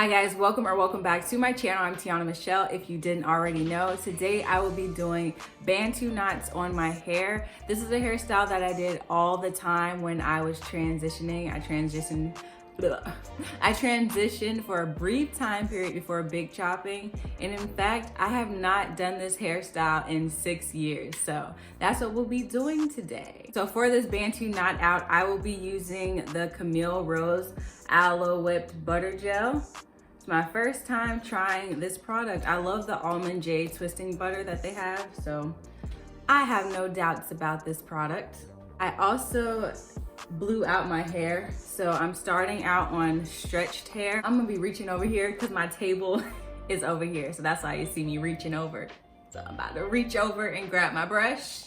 Hi guys, welcome back to my channel. I'm Tiana Michelle, if you didn't already know. Today I will be doing Bantu knots on my hair. This is a hairstyle that I did all the time when I was transitioning. I transitioned for a brief time period before big chopping. And in fact, I have not done this hairstyle in 6 years. So that's what we'll be doing today. So for this Bantu knot out, I will be using the Camille Rose Aloe Whipped Butter Gel. It's my first time trying this product. I love the Almond J twisting butter that they have, so I have no doubts about this product. I also blew out my hair, so I'm starting out on stretched hair. I'm gonna be reaching over here because my table is over here, so that's why you see me reaching over. So I'm about to reach over and grab my brush.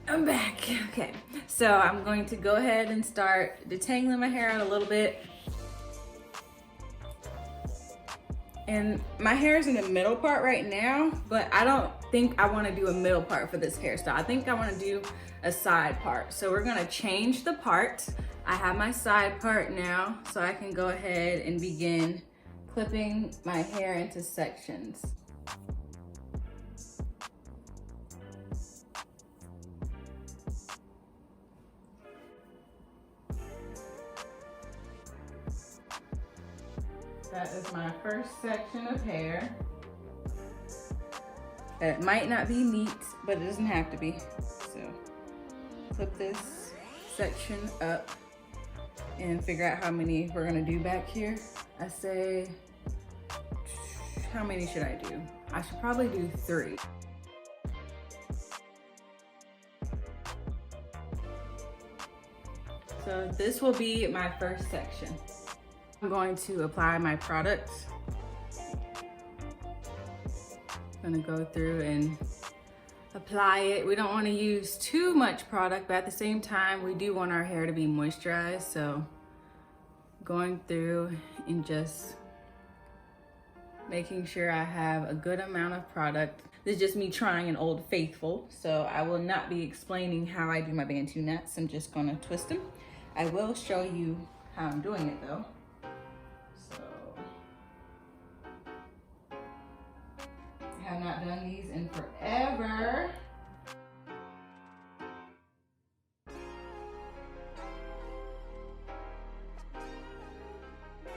I'm back. Okay, so I'm going to go ahead and start detangling my hair out a little bit. And my hair is in the middle part right now, but I don't think I want to do a middle part for this hairstyle. I think I want to do a side part. So we're going to change the part. I have my side part now, so I can go ahead and begin clipping my hair into sections. That is my first section of hair. It might not be neat, but it doesn't have to be. So clip this section up and figure out how many we're gonna do back here. I say, how many should I do? I should probably do 3. So this will be my first section. I'm going to apply my product. I'm gonna go through and apply it. We don't want to use too much product, but at the same time, we do want our hair to be moisturized. So going through and just making sure I have a good amount of product. This is just me trying an old faithful. So I will not be explaining how I do my Bantu knots. I'm just gonna twist them. I will show you how I'm doing it though. I have not done these in forever.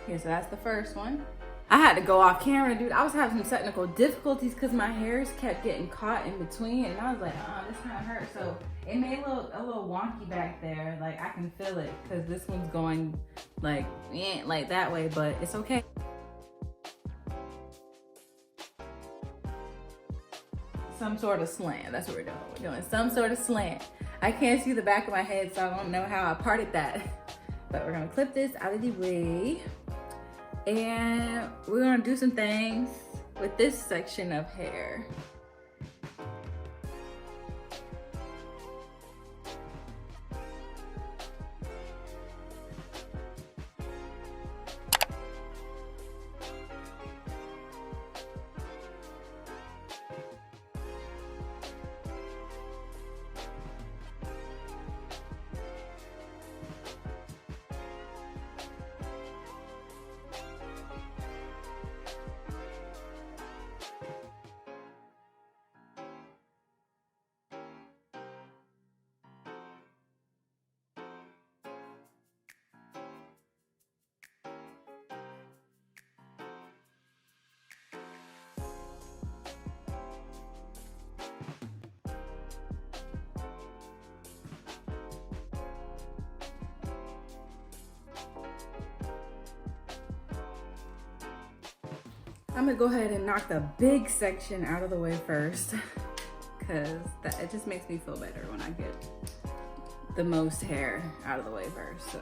Okay, so that's the first one. I had to go off camera, dude. I was having some technical difficulties because my hairs kept getting caught in between, and I was like, this kind of hurt. So it made a little wonky back there. Like I can feel it because this one's going like that way, but it's okay. Some sort of slant. That's what we're doing. We're doing some sort of slant. I can't see the back of my head, so I don't know how I parted that. But we're gonna clip this out of the way. And we're gonna do some things with this section of hair. I'm gonna go ahead and knock the big section out of the way first, because it just makes me feel better when I get the most hair out of the way first. So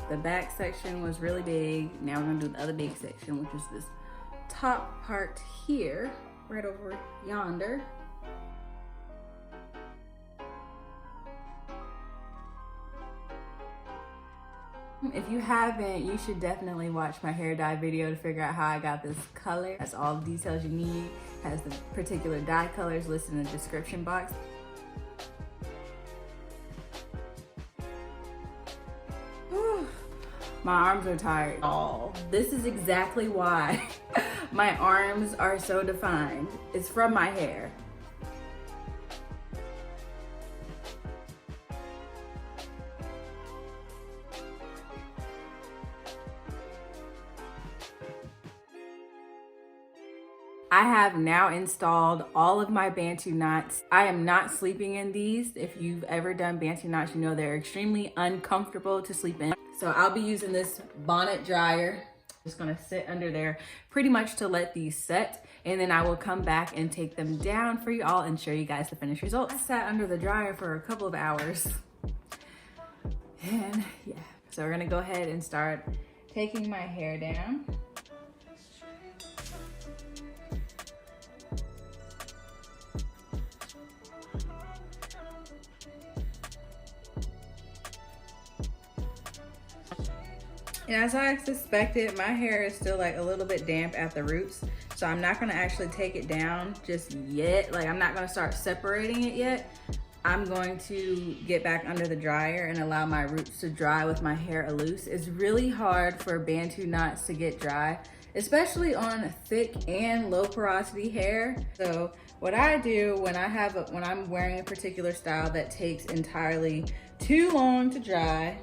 the back section was really big. Now we're gonna do the other big section, which is this top part here, right over yonder. If you haven't, you should definitely watch my hair dye video to figure out how I got this color. That's all the details you need. Has the particular dye colors listed in the description box. My arms are tired. Oh, this is exactly why my arms are so defined. It's from my hair. I have now installed all of my Bantu knots. I am not sleeping in these. If you've ever done Bantu knots, you know they're extremely uncomfortable to sleep in. So I'll be using this bonnet dryer. Just gonna sit under there pretty much to let these set, and then I will come back and take them down for you all and show you guys the finished results. I sat under the dryer for a couple of hours. And yeah, so we're gonna go ahead and start taking my hair down. And as I suspected, my hair is still like a little bit damp at the roots. So I'm not gonna actually take it down just yet. Like I'm not gonna start separating it yet. I'm going to get back under the dryer and allow my roots to dry with my hair loose. It's really hard for Bantu knots to get dry, especially on thick and low porosity hair. So what I do when I'm wearing a particular style that takes entirely too long to dry,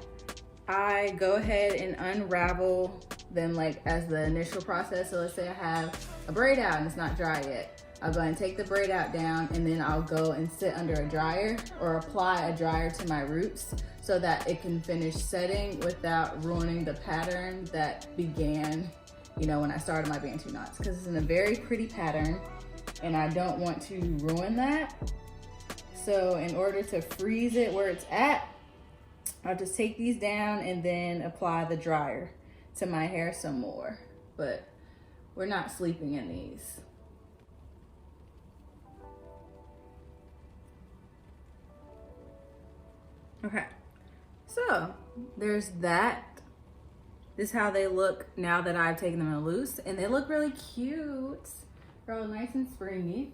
I go ahead and unravel them like as the initial process. So let's say I have a braid out and it's not dry yet. I'll go and take the braid out down, and then I'll go and sit under a dryer or apply a dryer to my roots so that it can finish setting without ruining the pattern that began, you know, when I started my Bantu knots, because it's in a very pretty pattern and I don't want to ruin that. So in order to freeze it where it's at, I'll just take these down and then apply the dryer to my hair some more. But we're not sleeping in these. Okay, so there's that. This is how they look now that I've taken them loose, and they look really cute. They're all nice and springy.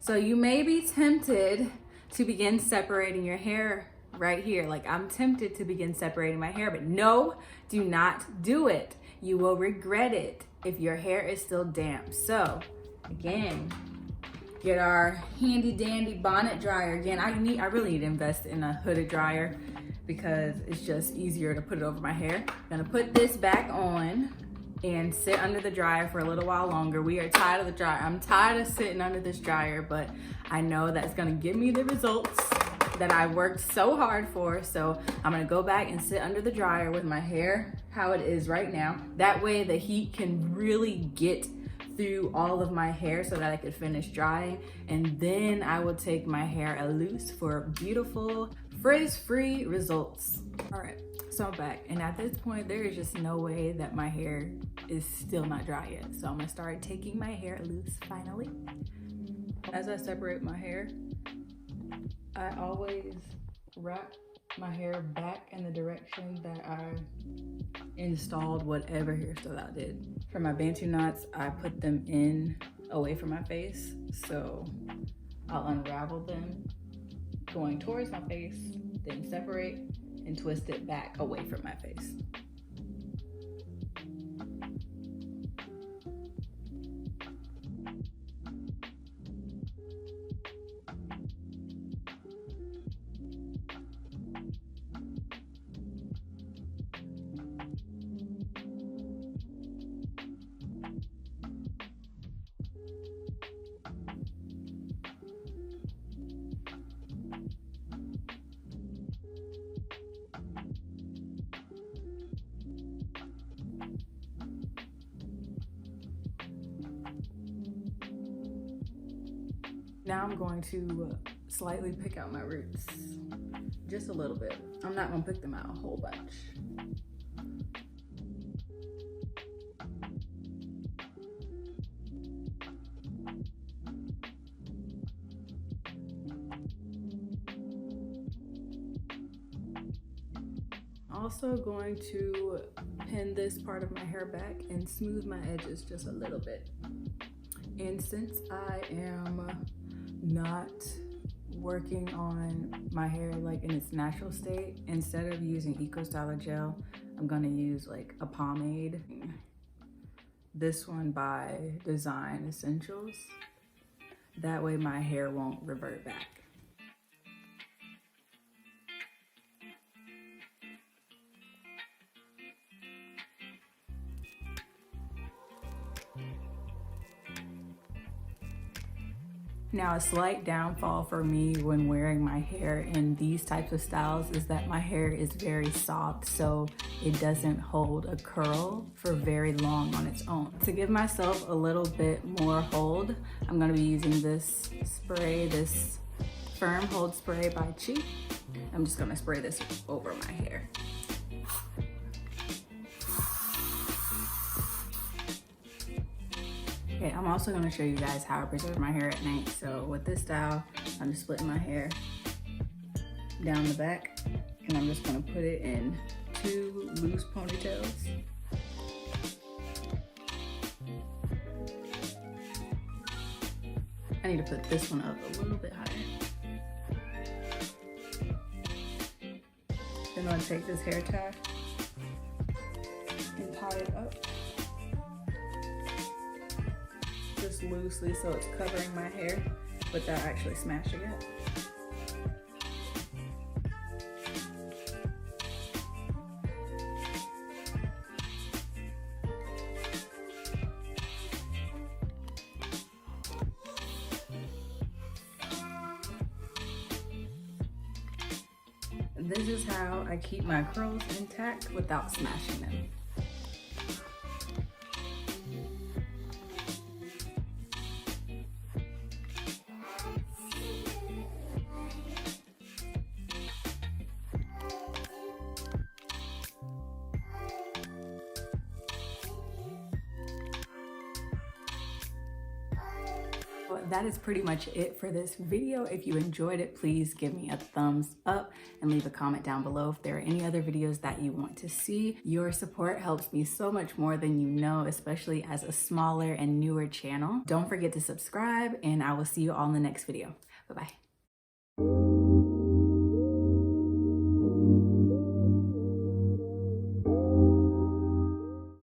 So you may be tempted to begin separating your hair right here. Like I'm tempted to begin separating my hair, but no, do not do it. You will regret it if your hair is still damp. So again, get our handy dandy bonnet dryer. Again, I really need to invest in a hooded dryer because it's just easier to put it over my hair. I'm gonna put this back on and sit under the dryer for a little while longer. We are tired of the dryer. I'm tired of sitting under this dryer, but I know that's gonna give me the results that I worked so hard for. So I'm gonna go back and sit under the dryer with my hair how it is right now. That way the heat can really get through all of my hair so that I could finish drying. And then I will take my hair loose for beautiful frizz-free results. All right, so I'm back. And at this point, there is just no way that my hair is still not dry yet. So I'm gonna start taking my hair loose finally. As I separate my hair, I always wrap my hair back in the direction that I installed whatever hairstyle I did. For my Bantu knots, I put them in away from my face. So I'll unravel them going towards my face, then separate and twist it back away from my face. Now I'm going to slightly pick out my roots, just a little bit. I'm not gonna pick them out a whole bunch. Also going to pin this part of my hair back and smooth my edges just a little bit. And since I am not working on my hair like in its natural state, instead of using Eco Styler gel, I'm gonna use like a pomade. This one by Design Essentials. That way my hair won't revert back. Now, a slight downfall for me when wearing my hair in these types of styles is that my hair is very soft, so it doesn't hold a curl for very long on its own. To give myself a little bit more hold, I'm gonna be using this spray, this Firm Hold Spray by Chi. I'm just gonna spray this over my hair. Okay, I'm also gonna show you guys how I preserve my hair at night. So with this style, I'm just splitting my hair down the back, and I'm just gonna put it in 2 loose ponytails. I need to put this one up a little bit higher. Then I'll take this hair tie and tie it up. Just loosely so it's covering my hair without actually smashing it. This is how I keep my curls intact without smashing them. That is pretty much it for this video. If you enjoyed it, please give me a thumbs up and leave a comment down below if there are any other videos that you want to see. Your support helps me so much more than you know, especially as a smaller and newer channel. Don't forget to subscribe, and I will see you all in the next video. Bye-bye.